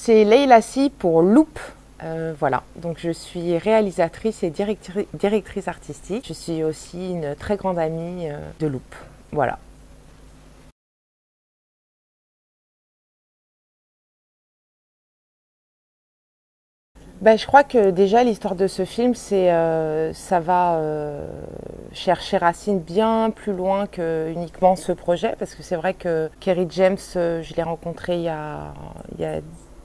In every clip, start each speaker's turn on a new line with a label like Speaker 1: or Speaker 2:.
Speaker 1: c'est Leila Si pour Loop. Voilà, donc je suis réalisatrice et directrice artistique. Je suis aussi une très grande amie de Loop. Voilà. Je crois que déjà l'histoire de ce film, ça va chercher racine bien plus loin que uniquement ce projet, parce que c'est vrai que Kerry James, je l'ai rencontré il y a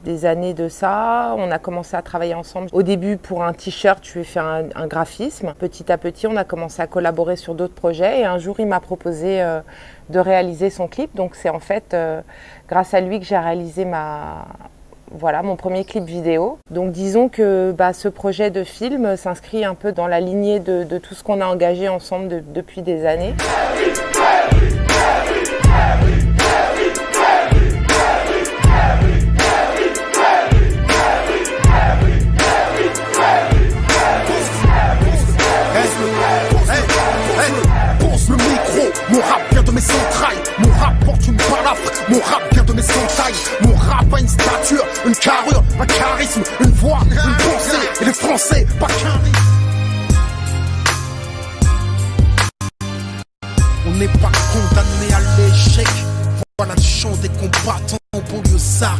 Speaker 1: des années de ça. On a commencé à travailler ensemble. Au début, pour un t-shirt, je lui ai fait un graphisme. Petit à petit, on a commencé à collaborer sur d'autres projets. Et un jour, il m'a proposé de réaliser son clip. Donc, c'est en fait grâce à lui que j'ai réalisé mon premier clip vidéo. Donc disons que ce projet de film s'inscrit un peu dans la lignée de tout ce qu'on a engagé ensemble depuis des années.
Speaker 2: Le micro, mon rap vient de mes entrailles, mon rap porte une balafre, mon rap vient de mes entrailles, mon rap a une stature, une carrure, un charisme, une voix, une pensée, et les Français, pas qu'un. On n'est pas condamné à l'échec, voilà le chant des combattants banlieusards,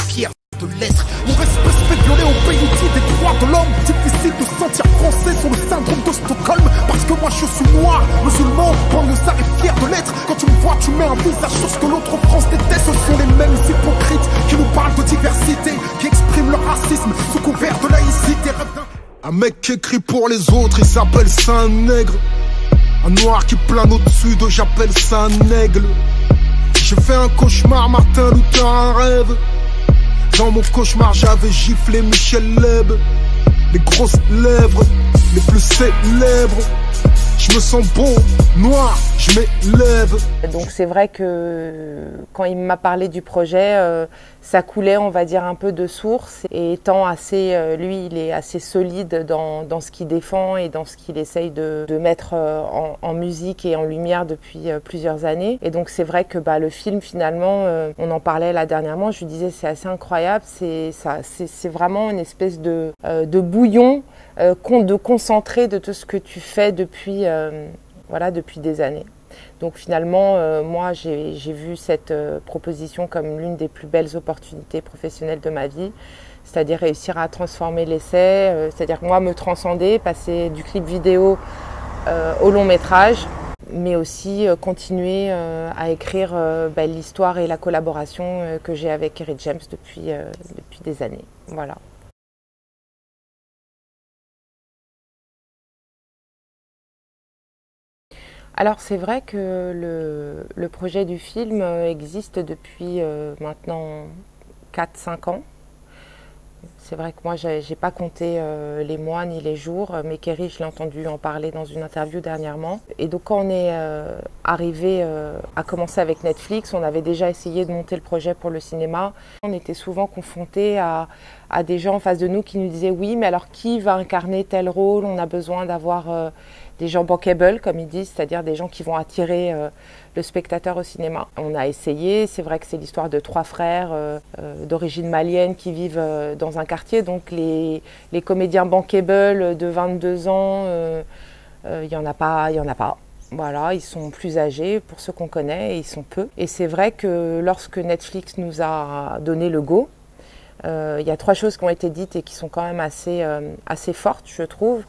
Speaker 2: fiers de l'être. Mon respect se fait violer au pays des droits de l'homme. Difficile de se sentir français sur le syndrome de Stockholm. Parce que moi je suis noir, musulman, banlieusard et fier de l'être. Quand tu me vois, tu mets un visage sur ce que l'autre France déteste. Ce sont les mêmes hypocrites qui nous parlent de diversité, qui expriment leur racisme sous couvert de laïcité. Un mec qui écrit pour les autres, il s'appelle Saint-Nègre. Un noir qui plane au-dessus de, j'appelle ça un aigle. J'ai fait un cauchemar, Martin Luther, un rêve. Dans mon cauchemar, j'avais giflé Michel Leb. Les grosses lèvres, les plus célèbres. Je me sens beau, noir, je m'élève.
Speaker 1: Donc c'est vrai que quand il m'a parlé du projet, ça coulait, on va dire, un peu de source. Et étant assez, lui, il est assez solide dans ce qu'il défend et dans ce qu'il essaye de mettre en musique et en lumière depuis plusieurs années. Et donc c'est vrai que le film, finalement, on en parlait là dernièrement, je lui disais c'est assez incroyable, c'est vraiment une espèce de bouillon, de concentré de tout ce que tu fais depuis des années. Donc finalement, moi j'ai vu cette proposition comme l'une des plus belles opportunités professionnelles de ma vie, c'est-à-dire réussir à transformer l'essai, c'est-à-dire moi me transcender, passer du clip vidéo au long métrage, mais aussi continuer à écrire l'histoire et la collaboration que j'ai avec Kerry James depuis des années. Voilà. Alors c'est vrai que le projet du film existe depuis maintenant 4-5 ans. C'est vrai que moi j'ai pas compté les mois ni les jours, mais Kerry, je l'ai entendu en parler dans une interview dernièrement. Et donc quand on est arrivé à commencer avec Netflix, on avait déjà essayé de monter le projet pour le cinéma. On était souvent confrontés à des gens en face de nous qui nous disaient oui, mais alors qui va incarner tel rôle? On a besoin d'avoir des gens bankable, comme ils disent, c'est-à-dire des gens qui vont attirer le spectateur au cinéma. On a essayé, c'est vrai que c'est l'histoire de 3 frères d'origine malienne qui vivent dans un quartier, donc les comédiens bankable de 22 ans, il y en a pas. Voilà, ils sont plus âgés pour ceux qu'on connaît et ils sont peu. Et c'est vrai que lorsque Netflix nous a donné le go, il y a 3 choses qui ont été dites et qui sont quand même assez fortes, je trouve.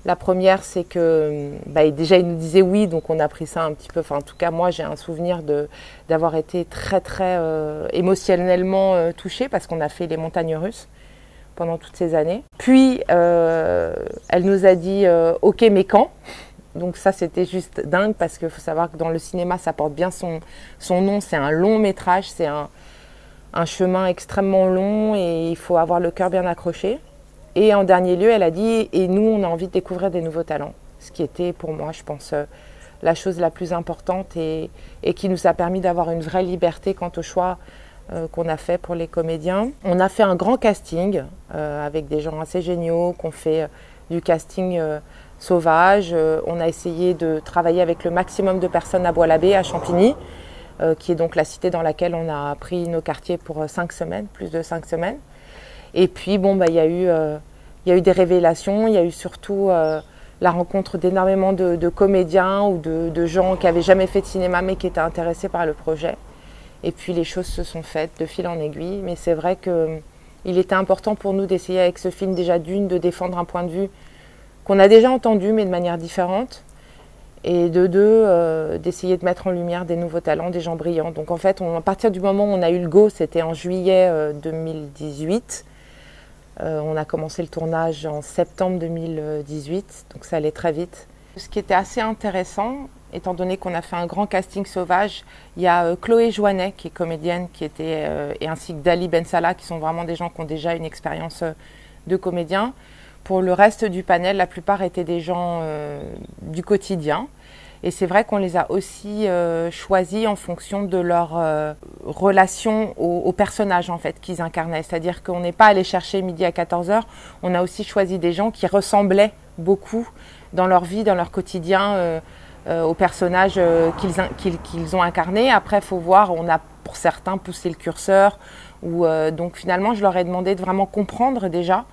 Speaker 1: La première, c'est que déjà ils nous disaient oui, donc on a pris ça un petit peu. Enfin, en tout cas, moi j'ai un souvenir d'avoir été très très émotionnellement touchée parce qu'on a fait les montagnes russes pendant toutes ces années. Puis elle nous a dit ok, mais quand? Donc ça c'était juste dingue parce qu'il faut savoir que dans le cinéma ça porte bien son nom. C'est un long métrage, c'est un chemin extrêmement long et il faut avoir le cœur bien accroché. Et en dernier lieu, elle a dit « Et nous, on a envie de découvrir des nouveaux talents ». Ce qui était pour moi, je pense, la chose la plus importante et qui nous a permis d'avoir une vraie liberté quant au choix qu'on a fait pour les comédiens. On a fait un grand casting avec des gens assez géniaux, qu'on fait du casting sauvage. On a essayé de travailler avec le maximum de personnes à Bois-l'Abbé, à Champigny, qui est donc la cité dans laquelle on a pris nos quartiers pour 5 semaines, plus de 5 semaines. Et puis bon, bah, il y a eu des révélations, il y a eu surtout la rencontre d'énormément de comédiens ou de gens qui n'avaient jamais fait de cinéma mais qui étaient intéressés par le projet. Et puis les choses se sont faites de fil en aiguille. Mais c'est vrai qu'il était important pour nous d'essayer avec ce film déjà de défendre un point de vue qu'on a déjà entendu mais de manière différente. Et de deux, d'essayer de mettre en lumière des nouveaux talents, des gens brillants. Donc en fait, à partir du moment où on a eu le go, c'était en juillet 2018. On a commencé le tournage en septembre 2018, donc ça allait très vite. Ce qui était assez intéressant, étant donné qu'on a fait un grand casting sauvage, il y a Chloé Joannet, qui est comédienne, et ainsi que Dali Ben Salah, qui sont vraiment des gens qui ont déjà une expérience de comédien. Pour le reste du panel, la plupart étaient des gens du quotidien. Et c'est vrai qu'on les a aussi choisis en fonction de leur relation aux personnages en fait qu'ils incarnaient. C'est-à-dire qu'on n'est pas allé chercher midi à 14h, on a aussi choisi des gens qui ressemblaient beaucoup dans leur vie, dans leur quotidien aux personnages qu'ils ont incarnés. Après, il faut voir, on a pour certains poussé le curseur. Donc finalement, je leur ai demandé de vraiment comprendre déjà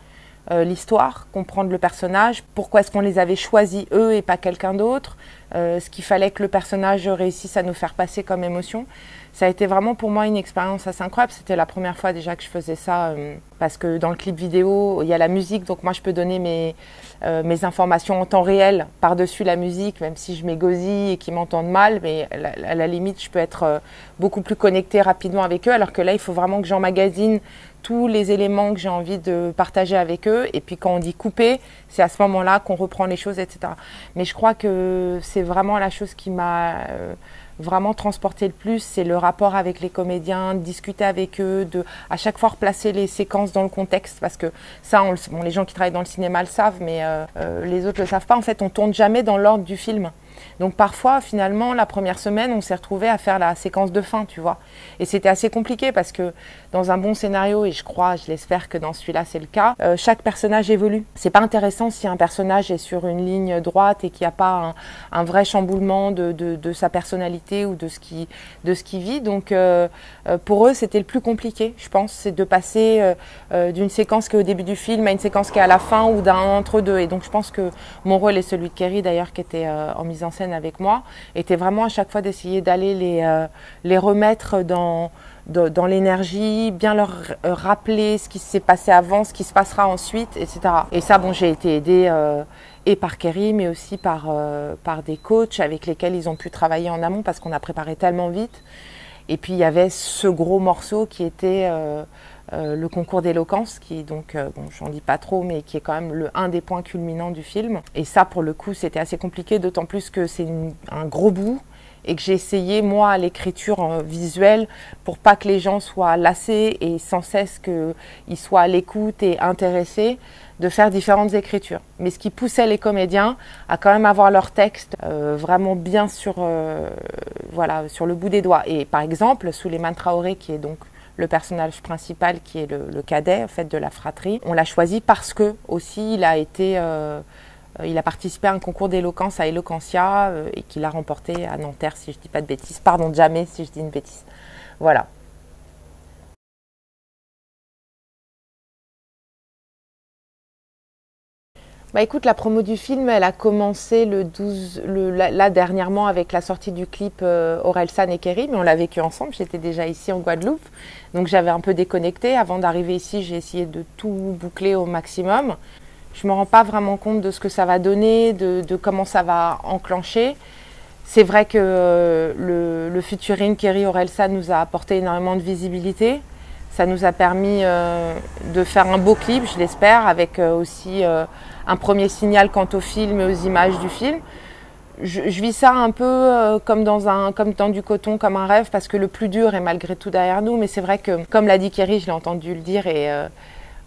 Speaker 1: l'histoire, comprendre le personnage, pourquoi est-ce qu'on les avait choisis eux et pas quelqu'un d'autre, ce qu'il fallait que le personnage réussisse à nous faire passer comme émotion. Ça a été vraiment pour moi une expérience assez incroyable. C'était la première fois déjà que je faisais ça parce que dans le clip vidéo, il y a la musique, donc moi je peux donner mes informations en temps réel par-dessus la musique, même si je m'égosille et qu'ils m'entendent mal, mais à la limite, je peux être beaucoup plus connectée rapidement avec eux, alors que là, il faut vraiment que j'emmagasine tous les éléments que j'ai envie de partager avec eux. Et puis quand on dit couper, c'est à ce moment-là qu'on reprend les choses, etc. Mais je crois que c'est vraiment la chose qui m'a vraiment transporté le plus, c'est le rapport avec les comédiens, discuter avec eux, à chaque fois replacer les séquences dans le contexte, parce que ça, les gens qui travaillent dans le cinéma le savent, mais les autres le savent pas. En fait, on tourne jamais dans l'ordre du film. Donc parfois, finalement, la première semaine, on s'est retrouvé à faire la séquence de fin, tu vois. Et c'était assez compliqué parce que dans un bon scénario, et je l'espère que dans celui-là, c'est le cas, chaque personnage évolue. C'est pas intéressant si un personnage est sur une ligne droite et qu'il n'y a pas un vrai chamboulement de sa personnalité ou de ce qu'il vit. Donc pour eux, c'était le plus compliqué, je pense, c'est de passer d'une séquence qui est au début du film à une séquence qui est à la fin ou d'un entre-deux. Et donc je pense que mon rôle et celui de Kerry, d'ailleurs, qui était en mise en scène avec moi, était vraiment à chaque fois d'essayer d'aller les remettre dans l'énergie, bien leur rappeler ce qui s'est passé avant, ce qui se passera ensuite, etc. Et ça, bon, j'ai été aidée et par Kerry, mais aussi par des coachs avec lesquels ils ont pu travailler en amont parce qu'on a préparé tellement vite. Et puis il y avait ce gros morceau qui était le concours d'éloquence, qui est donc, bon, j'en dis pas trop, mais qui est quand même un des points culminants du film. Et ça, pour le coup, c'était assez compliqué, d'autant plus que c'est un gros bout et que j'ai essayé, moi, à l'écriture visuelle, pour pas que les gens soient lassés et sans cesse qu'ils soient à l'écoute et intéressés, de faire différentes écritures. Mais ce qui poussait les comédiens à quand même avoir leur texte vraiment bien sur le bout des doigts. Et par exemple, Souleymane Traoré, qui est donc le personnage principal, qui est le cadet en fait, de la fratrie, on l'a choisi parce que aussi il a participé à un concours d'éloquence à Eloquentia et qu'il a remporté à Nanterre, si je ne dis pas de bêtises. Pardon, jamais si je dis une bêtise. Voilà. Bah écoute, la promo du film, elle a commencé là dernièrement avec la sortie du clip Orelsan et Kerry, mais on l'a vécu ensemble. J'étais déjà ici en Guadeloupe, donc j'avais un peu déconnecté. Avant d'arriver ici, j'ai essayé de tout boucler au maximum. Je me rends pas vraiment compte de ce que ça va donner, de comment ça va enclencher. C'est vrai que le featuring Kerry-Orelsan nous a apporté énormément de visibilité. Ça nous a permis de faire un beau clip, je l'espère, avec aussi un premier signal quant au film et aux images du film. Je vis ça un peu comme dans du coton, comme un rêve, parce que le plus dur est malgré tout derrière nous. Mais c'est vrai que, comme l'a dit Kerry, je l'ai entendu le dire, et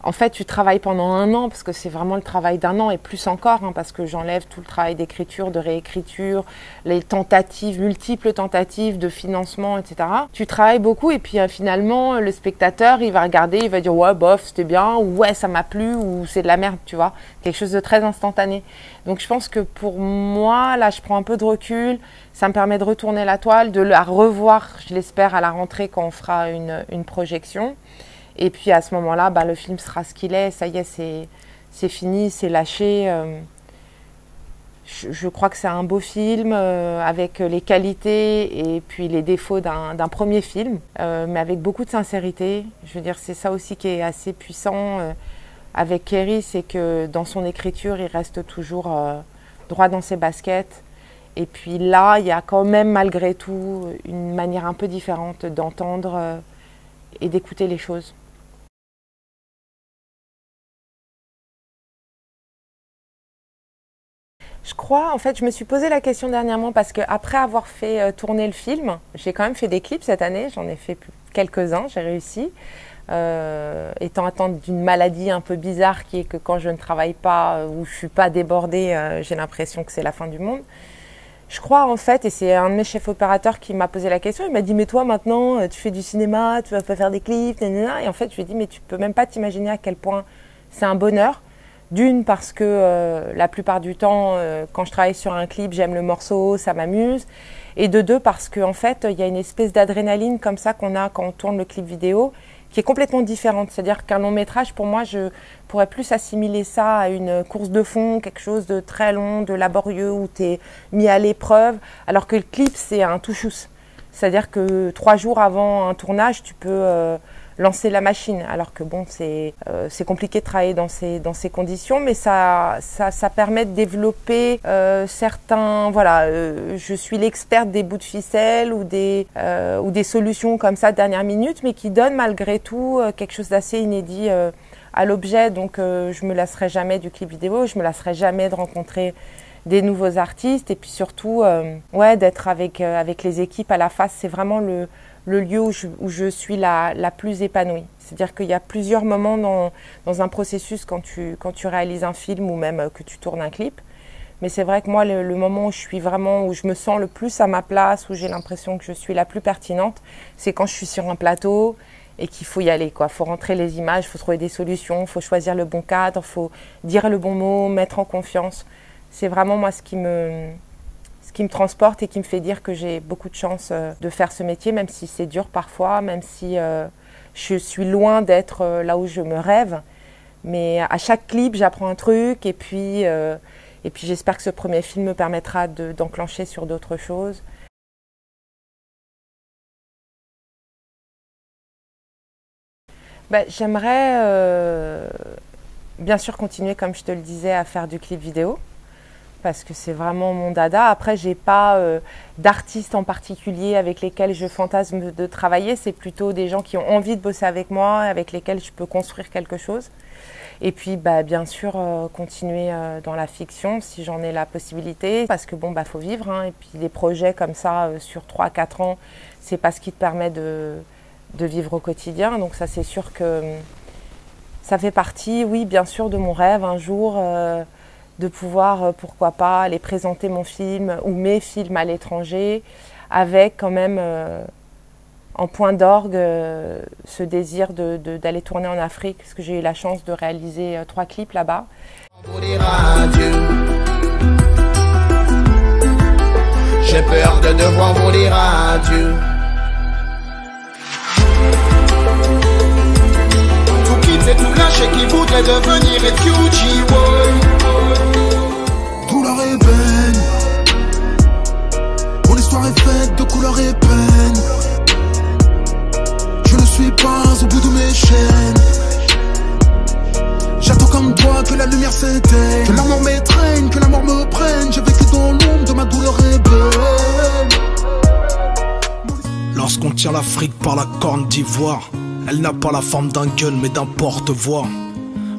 Speaker 1: en fait, tu travailles pendant 1 an, parce que c'est vraiment le travail d'1 an, et plus encore, hein, parce que j'enlève tout le travail d'écriture, de réécriture, les multiples tentatives de financement, etc. Tu travailles beaucoup, et puis finalement, le spectateur, il va regarder, il va dire « ouais, bof, c'était bien », ou « ouais, ça m'a plu », ou « c'est de la merde », tu vois. Quelque chose de très instantané. Donc je pense que pour moi, là, je prends un peu de recul, ça me permet de retourner la toile, de la revoir, je l'espère, à la rentrée quand on fera une projection. Et puis à ce moment-là, bah, le film sera ce qu'il est, ça y est, c'est fini, c'est lâché. Je crois que c'est un beau film avec les qualités et puis les défauts d'un premier film, mais avec beaucoup de sincérité. Je veux dire, c'est ça aussi qui est assez puissant avec Kéry, c'est que dans son écriture, il reste toujours droit dans ses baskets. Et puis là, il y a quand même malgré tout une manière un peu différente d'entendre et d'écouter les choses. Je crois, en fait, je me suis posé la question dernièrement parce qu'après avoir fait tourner le film, j'ai quand même fait des clips cette année, j'en ai fait quelques-uns, j'ai réussi. Étant atteinte d'une maladie un peu bizarre qui est que quand je ne travaille pas ou je ne suis pas débordée, j'ai l'impression que c'est la fin du monde. Je crois en fait, et c'est un de mes chefs opérateurs qui m'a posé la question, il m'a dit mais toi maintenant tu fais du cinéma, tu vas pas faire des clips, nanana. Et en fait je lui ai dit mais tu peux même pas t'imaginer à quel point c'est un bonheur. D'une parce que la plupart du temps quand je travaille sur un clip j'aime le morceau, ça m'amuse. Et de deux parce qu'en fait il y a une espèce d'adrénaline comme ça qu'on a quand on tourne le clip vidéo qui est complètement différente. C'est-à-dire qu'un long métrage, pour moi, je pourrais plus assimiler ça à une course de fond, quelque chose de très long, de laborieux, où tu es mis à l'épreuve, alors que le clip, c'est un touchous. C'est-à-dire que 3 jours avant un tournage, tu peux lancer la machine. Alors que bon, c'est compliqué de travailler dans ces conditions, mais ça permet de développer certains... Voilà, je suis l'experte des bouts de ficelle ou des solutions comme ça de dernière minute, mais qui donnent malgré tout quelque chose d'assez inédit à l'objet. Donc je me lasserai jamais du clip vidéo, je me lasserai jamais de rencontrer des nouveaux artistes et puis surtout ouais, d'être avec les équipes à la face. C'est vraiment le lieu où je suis la plus épanouie. C'est-à-dire qu'il y a plusieurs moments dans un processus quand tu réalises un film ou même que tu tournes un clip. Mais c'est vrai que moi, le moment où je suis vraiment, où je me sens le plus à ma place, où j'ai l'impression que je suis la plus pertinente, c'est quand je suis sur un plateau et qu'il faut y aller, quoi. Faut rentrer les images, faut trouver des solutions, faut choisir le bon cadre, faut dire le bon mot, mettre en confiance. C'est vraiment moi ce qui me transporte et qui me fait dire que j'ai beaucoup de chance de faire ce métier, même si c'est dur parfois, même si je suis loin d'être là où je me rêve. Mais à chaque clip, j'apprends un truc et puis j'espère que ce premier film me permettra d'enclencher sur d'autres choses. Ben, j'aimerais bien sûr continuer, comme je te le disais, à faire du clip vidéo, parce que c'est vraiment mon dada. Après, j'ai pas d'artistes en particulier avec lesquels je fantasme de travailler. C'est plutôt des gens qui ont envie de bosser avec moi, avec lesquels je peux construire quelque chose. Et puis, bah, bien sûr, continuer dans la fiction si j'en ai la possibilité. Parce que bon, bah, faut vivre. Hein. Et puis, des projets comme ça sur 3-4 ans, c'est pas ce qui te permet de vivre au quotidien. Donc ça, c'est sûr que ça fait partie, oui, bien sûr, de mon rêve un jour. De pouvoir, pourquoi pas, aller présenter mon film ou mes films à l'étranger avec quand même en point d'orgue ce désir d'aller tourner en Afrique, parce que j'ai eu la chance de réaliser 3 clips là-bas. J'ai peur de devoir vous dire adieu. Tout quitter, tout lâcher qui voudrait devenir refugee boy.
Speaker 2: Douleur et peine, mon histoire est faite de couleurs et peine. Je ne suis pas au bout de mes chaînes. J'attends comme toi que la lumière s'éteigne, que la mort m'étreigne, que la mort me prenne. J'ai vécu dans l'ombre de ma douleur et peine. Lorsqu'on tire l'Afrique par la corne d'ivoire, elle n'a pas la forme d'un gun mais d'un porte-voix.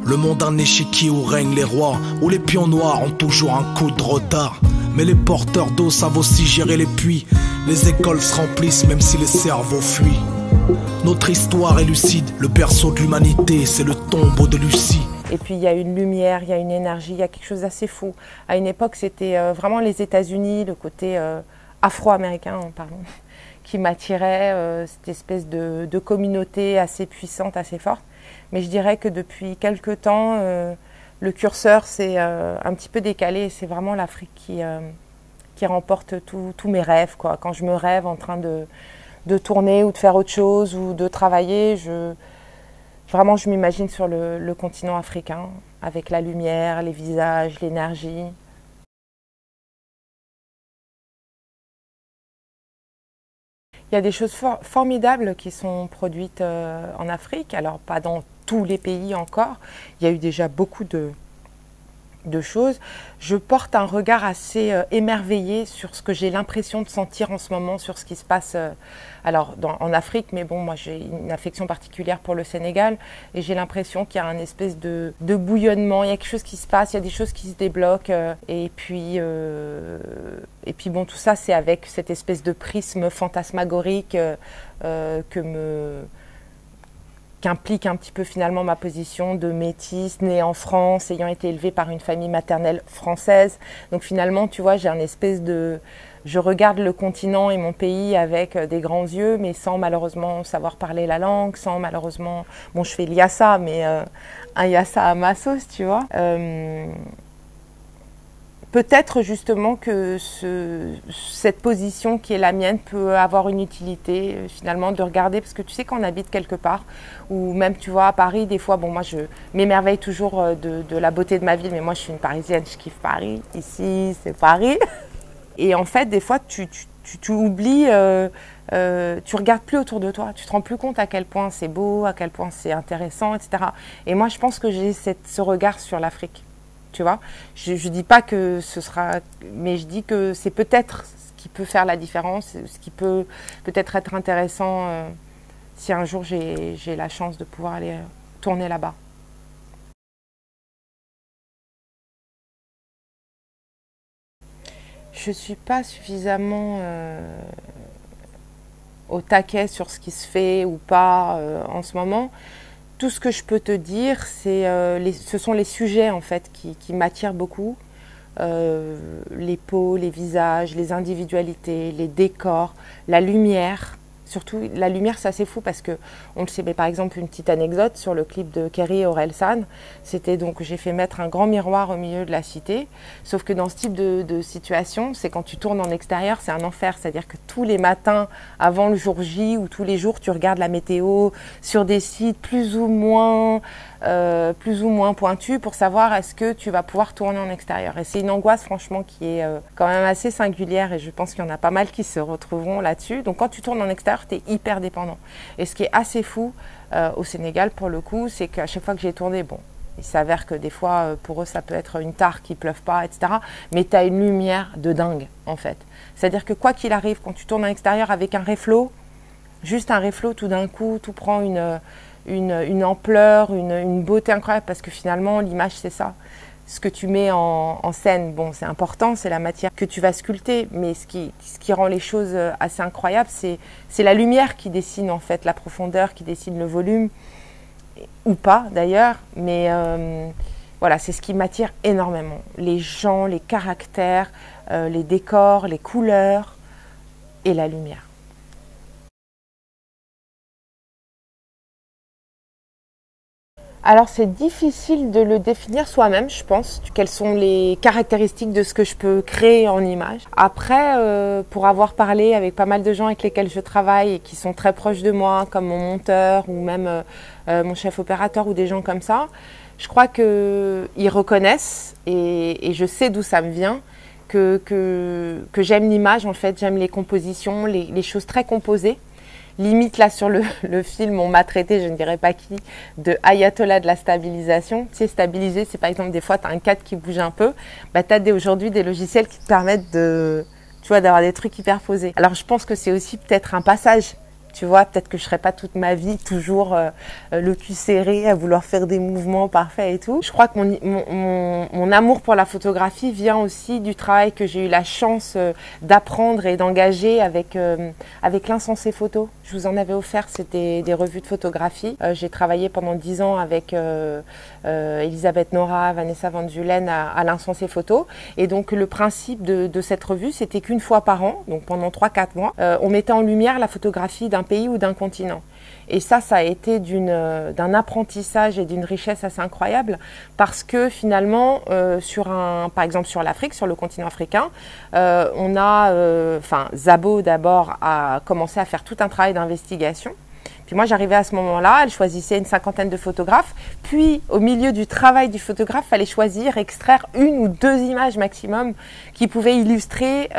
Speaker 2: Le monde un échiquier où règnent les rois, où les pions noirs ont toujours un coup de retard. Mais les porteurs d'eau savent aussi gérer les puits. Les écoles se remplissent même si les cerveaux fuient. Notre histoire est lucide, le berceau de l'humanité, c'est le tombeau de Lucie. Et puis il y a une lumière, il y a une énergie, il y a quelque chose d'assez fou. À une époque, c'était vraiment les États-Unis, le côté afro-américain, pardon, qui m'attirait, cette espèce de communauté assez puissante, assez forte. Mais je dirais que depuis quelques temps, le curseur s'est un petit peu décalé. C'est vraiment l'Afrique qui remporte tous mes rêves, quoi. Quand je me rêve en train de tourner ou de faire autre chose ou de travailler,
Speaker 1: Vraiment, je m'imagine sur le continent africain, avec la lumière, les visages, l'énergie. Il y a des choses formidables qui sont produites en Afrique, alors pas dans tous les pays encore. Il y a eu déjà beaucoup de choses. Je porte un regard assez émerveillé sur ce que j'ai l'impression de sentir en ce moment, sur ce qui se passe en Afrique, mais bon, moi j'ai une affection particulière pour le Sénégal et j'ai l'impression qu'il y a un espèce de bouillonnement, il y a quelque chose qui se passe, il y a des choses qui se débloquent et puis bon, tout ça c'est avec cette espèce de prisme fantasmagorique qu'implique un petit peu finalement ma position de métisse, née en France, ayant été élevée par une famille maternelle française. Donc finalement, tu vois, j'ai un espèce de... Je regarde le continent et mon pays avec des grands yeux, mais sans malheureusement savoir parler la langue, sans malheureusement... Bon, je fais l'Yassa, mais un Yassa à ma sauce, tu vois. Peut-être justement que cette position qui est la mienne peut avoir une utilité finalement de regarder, parce que tu sais qu'on habite quelque part, ou même tu vois à Paris, des fois, bon moi je m'émerveille toujours de la beauté de ma ville, mais moi je suis une Parisienne, je kiffe Paris, ici c'est Paris. Et en fait des fois tu oublies, tu regardes plus autour de toi, tu te rends plus compte à quel point c'est beau, à quel point c'est intéressant, etc. Et moi je pense que j'ai ce regard sur l'Afrique. Tu vois, je dis pas que ce sera, mais je dis que c'est peut-être ce qui peut faire la différence, ce qui peut peut-être être intéressant si un jour j'ai la chance de pouvoir aller tourner là-bas. Je suis pas suffisamment au taquet sur ce qui se fait ou pas en ce moment. Tout ce que je peux te dire, ce sont les sujets en fait qui m'attirent beaucoup. Les peaux, les visages, les individualités, les décors, la lumière. Surtout la lumière, c'est assez fou parce que on le sait. Mais par exemple, une petite anecdote sur le clip de Kerry et Orelsan, c'était donc j'ai fait mettre un grand miroir au milieu de la cité. Sauf que dans ce type de situation, c'est quand tu tournes en extérieur, c'est un enfer. C'est-à-dire que tous les matins, avant le jour J ou tous les jours, tu regardes la météo sur des sites plus ou moins pointus pour savoir est-ce que tu vas pouvoir tourner en extérieur. Et c'est une angoisse franchement qui est quand même assez singulière et je pense qu'il y en a pas mal qui se retrouveront là-dessus. Donc quand tu tournes en extérieur, tu es hyper dépendant. Et ce qui est assez fou au Sénégal pour le coup, c'est qu'à chaque fois que j'ai tourné, bon, il s'avère que des fois pour eux ça peut être une tare qu'il pleuve pas, etc. Mais tu as une lumière de dingue en fait. C'est-à-dire que quoi qu'il arrive, quand tu tournes en extérieur avec un reflot, juste un reflot, tout d'un coup, tout prend une ampleur, une beauté incroyable parce que finalement l'image c'est ça. Ce que tu mets en scène, bon c'est important, c'est la matière que tu vas sculpter, mais ce qui rend les choses assez incroyables, c'est la lumière qui dessine en fait la profondeur, qui dessine le volume, ou pas d'ailleurs, mais voilà, c'est ce qui m'attire énormément. Les gens, les caractères, les décors, les couleurs et la lumière. Alors c'est difficile de le définir soi-même, je pense. Quelles sont les caractéristiques de ce que je peux créer en image. Après, pour avoir parlé avec pas mal de gens avec lesquels je travaille et qui sont très proches de moi, comme mon monteur ou même mon chef opérateur ou des gens comme ça, je crois qu'ils reconnaissent et je sais d'où ça me vient, que j'aime l'image en fait, j'aime les compositions, les choses très composées. Limite là sur le film, on m'a traité, je ne dirais pas qui, de ayatollah de la stabilisation. Tu sais, stabiliser, c'est par exemple des fois tu as un cadre qui bouge un peu, bah, tu as aujourd'hui des logiciels qui te permettent d'avoir des trucs hyper posés. Alors je pense que c'est aussi peut-être un passage. Tu vois, peut-être que je ne serai pas toute ma vie toujours le cul serré à vouloir faire des mouvements parfaits et tout. Je crois que mon amour pour la photographie vient aussi du travail que j'ai eu la chance d'apprendre et d'engager avec l'Insensé Photo. Je vous en avais offert, c'était des revues de photographie. J'ai travaillé pendant 10 ans avec Elisabeth Nora, Vanessa Van Zulen à l'Insensé Photo. Et donc le principe de cette revue, c'était qu'une fois par an, donc pendant 3-4 mois, on mettait en lumière la photographie d'un pays ou d'un continent. Et ça a été d'un apprentissage et d'une richesse assez incroyable parce que finalement, par exemple sur l'Afrique, sur le continent africain, Zabo d'abord a commencé à faire tout un travail d'investigation Puis moi, j'arrivais à ce moment-là, elle choisissait une cinquantaine de photographes. Puis, au milieu du travail du photographe, il fallait choisir, extraire 1 ou 2 images maximum qui pouvaient illustrer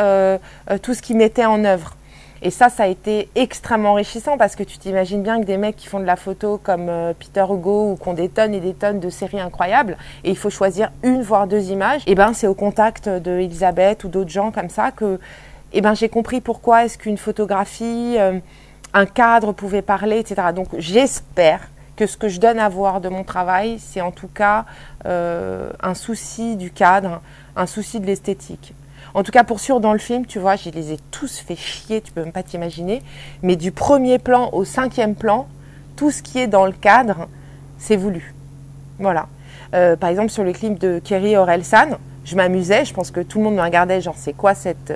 Speaker 1: tout ce qu'il mettait en œuvre. Et ça a été extrêmement enrichissant parce que tu t'imagines bien que des mecs qui font de la photo comme Peter Hugo ou qui ont des tonnes et des tonnes de séries incroyables et il faut choisir 1 voire 2 images, et ben c'est au contact de Elisabeth ou d'autres gens comme ça que j'ai compris pourquoi est-ce qu'une photographie, un cadre pouvait parler, etc. Donc j'espère que ce que je donne à voir de mon travail, c'est en tout cas un souci du cadre, un souci de l'esthétique. En tout cas, pour sûr, dans le film, tu vois, je les ai tous fait chier, tu peux même pas t'imaginer. Mais du premier plan au 5e plan, tout ce qui est dans le cadre, c'est voulu. Voilà. Par exemple, sur le clip de Kerry Orelsan, je m'amusais, je pense que tout le monde me regardait, genre, c'est quoi cette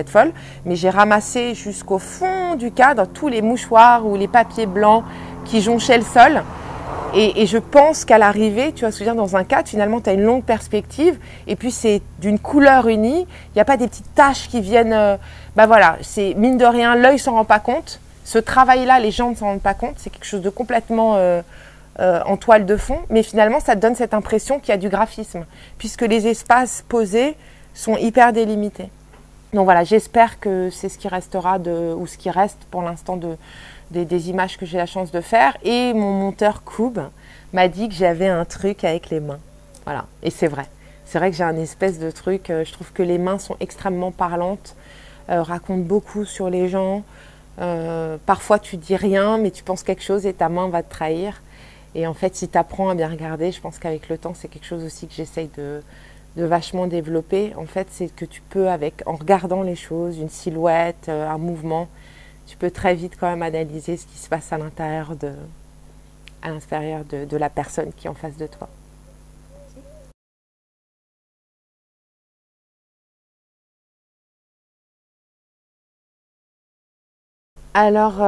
Speaker 1: folle? Mais j'ai ramassé jusqu'au fond du cadre tous les mouchoirs ou les papiers blancs qui jonchaient le sol. Et je pense qu'à l'arrivée, tu vas se dire dans un cadre, finalement, tu as une longue perspective et puis c'est d'une couleur unie. Il n'y a pas des petites taches qui viennent... voilà, c'est mine de rien, l'œil ne s'en rend pas compte. Ce travail-là, les gens ne s'en rendent pas compte. C'est quelque chose de complètement en toile de fond. Mais finalement, ça te donne cette impression qu'il y a du graphisme puisque les espaces posés sont hyper délimités. Donc voilà, j'espère que c'est ce qui restera ou ce qui reste pour l'instant des images que j'ai la chance de faire. Et mon monteur Koub m'a dit que j'avais un truc avec les mains. Voilà, et c'est vrai. C'est vrai que j'ai un espèce de truc, je trouve que les mains sont extrêmement parlantes, racontent beaucoup sur les gens. Parfois tu dis rien, mais tu penses quelque chose et ta main va te trahir. Et en fait, si tu apprends à bien regarder, je pense qu'avec le temps, c'est quelque chose aussi que j'essaye de vachement développer. En fait, c'est que tu peux, en regardant les choses, une silhouette, un mouvement, tu peux très vite quand même analyser ce qui se passe à l'intérieur de la personne qui est en face de toi. Alors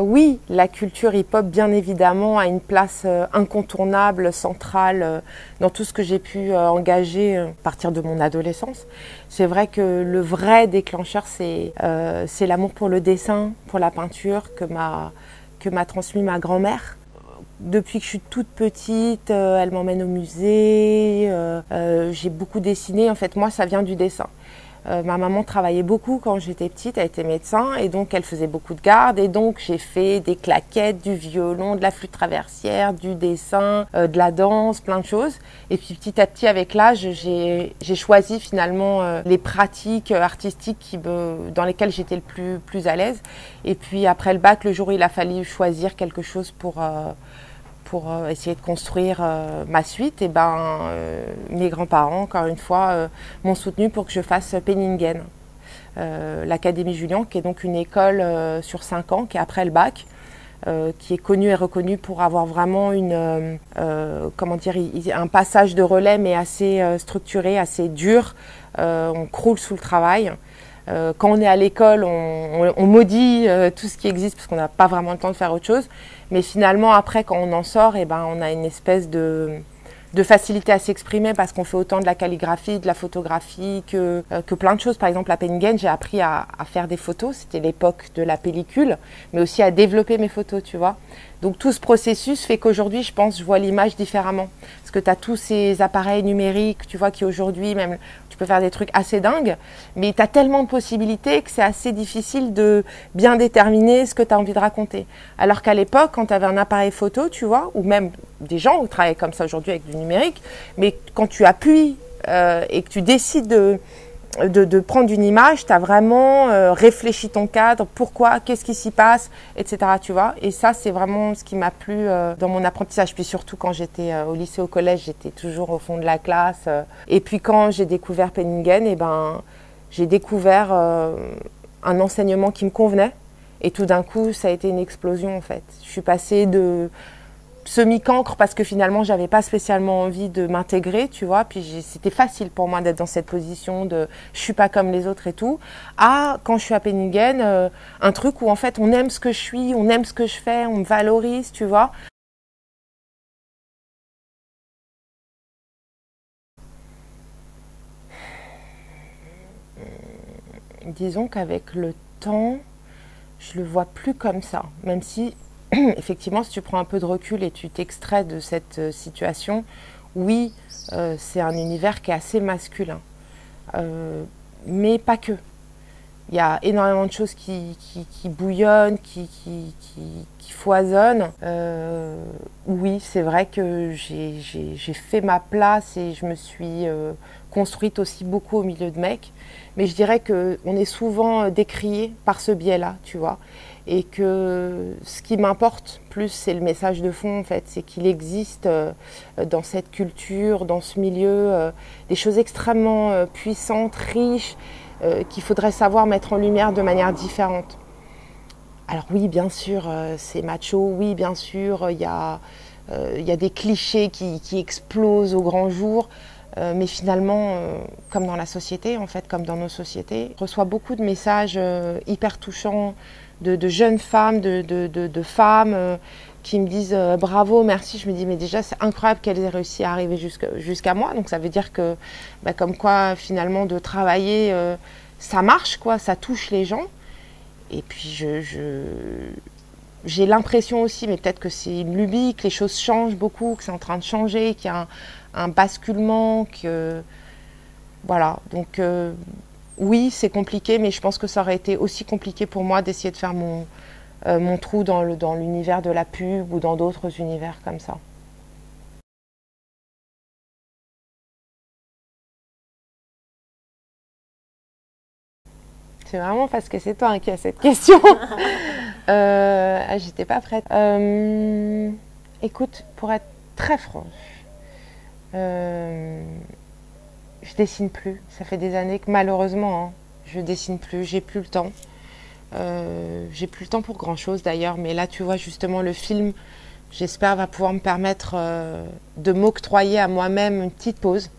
Speaker 1: oui, la culture hip-hop, bien évidemment, a une place incontournable, centrale dans tout ce que j'ai pu engager à partir de mon adolescence. C'est vrai que le vrai déclencheur, c'est l'amour pour le dessin, pour la peinture que m'a transmis ma grand-mère. Depuis que je suis toute petite, elle m'emmène au musée, j'ai beaucoup dessiné. En fait, moi, ça vient du dessin. Ma maman travaillait beaucoup quand j'étais petite, elle était médecin et donc elle faisait beaucoup de garde et donc j'ai fait des claquettes, du violon, de la flûte traversière, du dessin, de la danse, plein de choses. Et puis petit à petit avec l'âge, j'ai choisi finalement les pratiques artistiques dans lesquelles j'étais le plus à l'aise. Et puis après le bac, le jour où il a fallu choisir quelque chose pour essayer de construire ma suite, et mes grands-parents, encore une fois, m'ont soutenue pour que je fasse Penningen, l'Académie Julian, qui est donc une école sur 5 ans, qui est après le bac, qui est connue et reconnue pour avoir vraiment un passage de relais, mais assez structuré, assez dur. On croule sous le travail. Quand on est à l'école, on maudit tout ce qui existe parce qu'on n'a pas vraiment le temps de faire autre chose. Mais finalement, après, quand on en sort, on a une espèce de facilité à s'exprimer parce qu'on fait autant de la calligraphie, de la photographie que plein de choses. Par exemple, à Penningen, j'ai appris à faire des photos. C'était l'époque de la pellicule, mais aussi à développer mes photos, tu vois. Donc tout ce processus fait qu'aujourd'hui, je pense, je vois l'image différemment. Parce que tu as tous ces appareils numériques, tu vois, qui aujourd'hui, même, tu peux faire des trucs assez dingues, mais tu as tellement de possibilités que c'est assez difficile de bien déterminer ce que tu as envie de raconter. Alors qu'à l'époque, quand tu avais un appareil photo, tu vois, ou même des gens qui travaillent comme ça aujourd'hui avec du numérique, mais quand tu appuies et que tu décides de prendre une image, tu as vraiment réfléchi ton cadre, pourquoi, qu'est-ce qui s'y passe, etc. Tu vois. Et ça, c'est vraiment ce qui m'a plu dans mon apprentissage. Puis surtout, quand j'étais au lycée, au collège, j'étais toujours au fond de la classe. Et puis quand j'ai découvert Penningen, j'ai découvert un enseignement qui me convenait. Et tout d'un coup, ça a été une explosion, en fait. Je suis passée de semi-cancre parce que finalement j'avais pas spécialement envie de m'intégrer, tu vois, puis c'était facile pour moi d'être dans cette position de je suis pas comme les autres et tout, à quand je suis à Penningen, un truc où en fait on aime ce que je suis, on aime ce que je fais, on me valorise, tu vois. Disons qu'avec le temps, je le vois plus comme ça, même si effectivement, si tu prends un peu de recul et tu t'extrais de cette situation, oui, c'est un univers qui est assez masculin. Mais pas que. Il y a énormément de choses qui bouillonnent, qui foisonnent. Oui, c'est vrai que j'ai fait ma place et je me suis construite aussi beaucoup au milieu de mecs. Mais je dirais qu'on est souvent décrié par ce biais-là, tu vois. Et que ce qui m'importe plus, c'est le message de fond, en fait. C'est qu'il existe dans cette culture, dans ce milieu, des choses extrêmement puissantes, riches, qu'il faudrait savoir mettre en lumière de manière différente. Alors oui, bien sûr, c'est macho, oui, bien sûr, il y a des clichés qui explosent au grand jour, mais finalement, comme dans la société, en fait, comme dans nos sociétés, je reçois beaucoup de messages hyper touchants de jeunes femmes, de femmes qui me disent bravo, merci. Je me dis mais déjà c'est incroyable qu'elles aient réussi à arriver jusqu'à moi. Donc ça veut dire que comme quoi finalement de travailler ça marche quoi, ça touche les gens. Et puis j'ai l'impression aussi, mais peut-être que c'est une lubie, que les choses changent beaucoup, que c'est en train de changer, qu'il y a un basculement, que voilà. Donc oui, c'est compliqué, mais je pense que ça aurait été aussi compliqué pour moi d'essayer de faire mon trou dans l'univers de la pub ou dans d'autres univers comme ça. C'est vraiment parce que c'est toi qui as cette question. J'étais pas prête. Écoute, pour être très franche, je dessine plus. Ça fait des années que malheureusement, je dessine plus. J'ai plus le temps. J'ai plus le temps pour grand chose d'ailleurs, mais là tu vois justement le film, j'espère va pouvoir me permettre de m'octroyer à moi-même une petite pause,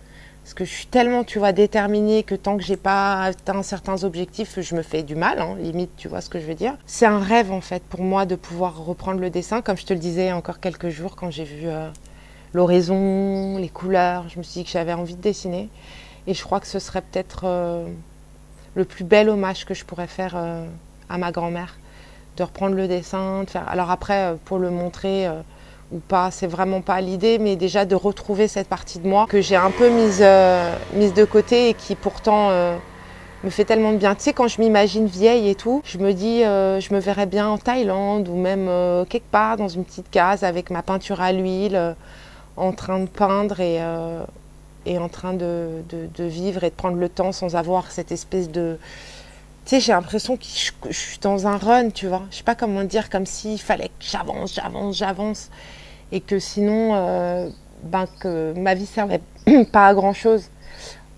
Speaker 1: parce que je suis tellement tu vois déterminée que tant que j'ai pas atteint certains objectifs, je me fais du mal, limite, tu vois ce que je veux dire. C'est un rêve en fait pour moi de pouvoir reprendre le dessin, comme je te le disais il y a encore quelques jours quand j'ai vu l'horizon, les couleurs, je me suis dit que j'avais envie de dessiner, et je crois que ce serait peut-être le plus bel hommage que je pourrais faire à ma grand-mère, de reprendre le dessin, de faire. Alors après, pour le montrer ou pas, c'est vraiment pas l'idée, mais déjà de retrouver cette partie de moi que j'ai un peu mise de côté et qui pourtant me fait tellement de bien. Tu sais, quand je m'imagine vieille et tout, je me dis, je me verrais bien en Thaïlande ou même quelque part dans une petite case avec ma peinture à l'huile, en train de peindre et en train de vivre et de prendre le temps sans avoir cette espèce de... Tu sais, j'ai l'impression que je suis dans un run, tu vois. Je sais pas comment dire, comme s'il fallait que j'avance. Et que sinon, que ma vie servait pas à grand-chose.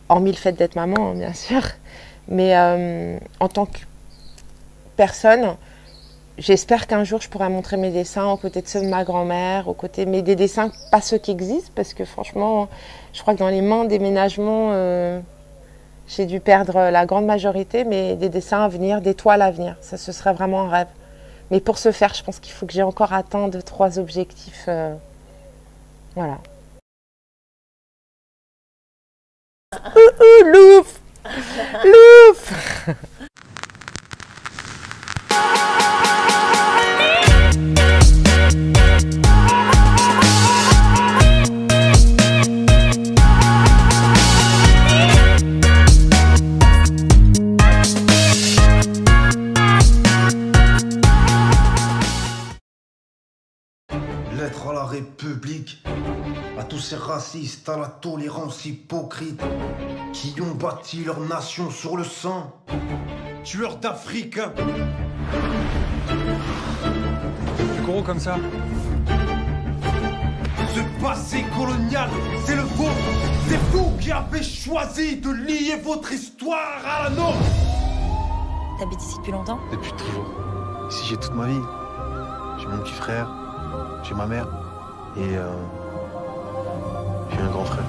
Speaker 1: Hormis le fait d'être maman, bien sûr. Mais en tant que personne, j'espère qu'un jour, je pourrai montrer mes dessins aux côtés de ceux de ma grand-mère, mais des dessins, pas ceux qui existent, parce que franchement, je crois que dans les mains des ménagements... j'ai dû perdre la grande majorité, mais des dessins à venir, des toiles à venir. Ça, ce serait vraiment un rêve. Mais pour ce faire, je pense qu'il faut que j'ai encore atteint 2-3 objectifs. Voilà. Louf! Louf!
Speaker 3: Lettre à la République, à tous ces racistes, à la tolérance hypocrite, qui ont bâti leur nation sur le sang, tueurs d'Africains.
Speaker 4: C'est gros comme ça.
Speaker 3: Ce passé colonial, c'est le vôtre. C'est vous qui avez choisi de lier votre histoire à la nôtre.
Speaker 5: T'habites ici depuis longtemps?
Speaker 6: Depuis toujours. Ici, j'ai toute ma vie. J'ai mon petit frère. J'ai ma mère et j'ai un grand frère.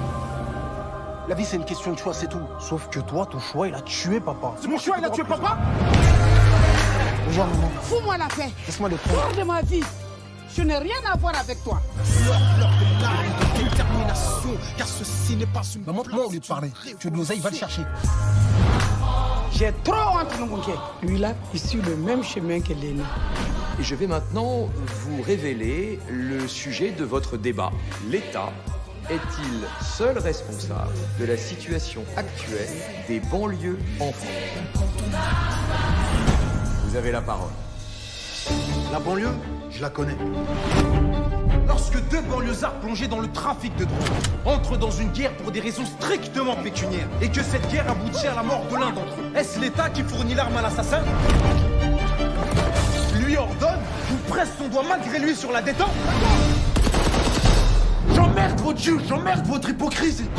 Speaker 2: La vie, c'est une question de choix, c'est tout.
Speaker 6: Sauf que toi, ton choix, il a tué papa.
Speaker 2: C'est mon choix, il a tué papa?
Speaker 6: Regarde, maman.
Speaker 2: Fous-moi la paix.
Speaker 6: Laisse-moi le prendre.
Speaker 2: Hors de ma vie. Je n'ai rien à voir avec toi. L'heure de la et de détermination, car ceci n'est pas une...
Speaker 6: Montre-moi où lui parler. Tu veux de l'oseille, va le chercher.
Speaker 7: J'ai trop honte de mon cœur. Lui-là, il suit le même chemin que l'aîné.
Speaker 8: Et je vais maintenant vous révéler le sujet de votre débat. L'État est-il seul responsable de la situation actuelle des banlieues en France? Vous avez la parole.
Speaker 3: La banlieue, je la connais.
Speaker 2: Lorsque deux banlieusards plongés dans le trafic de drogue entrent dans une guerre pour des raisons strictement pécuniaires et que cette guerre aboutit à la mort de l'un d'entre eux, est-ce l'État qui fournit l'arme à l'assassin? Lui ordonne ou presse son doigt malgré lui sur la détente? J'emmerde votre jeu, j'emmerde votre hypocrisie.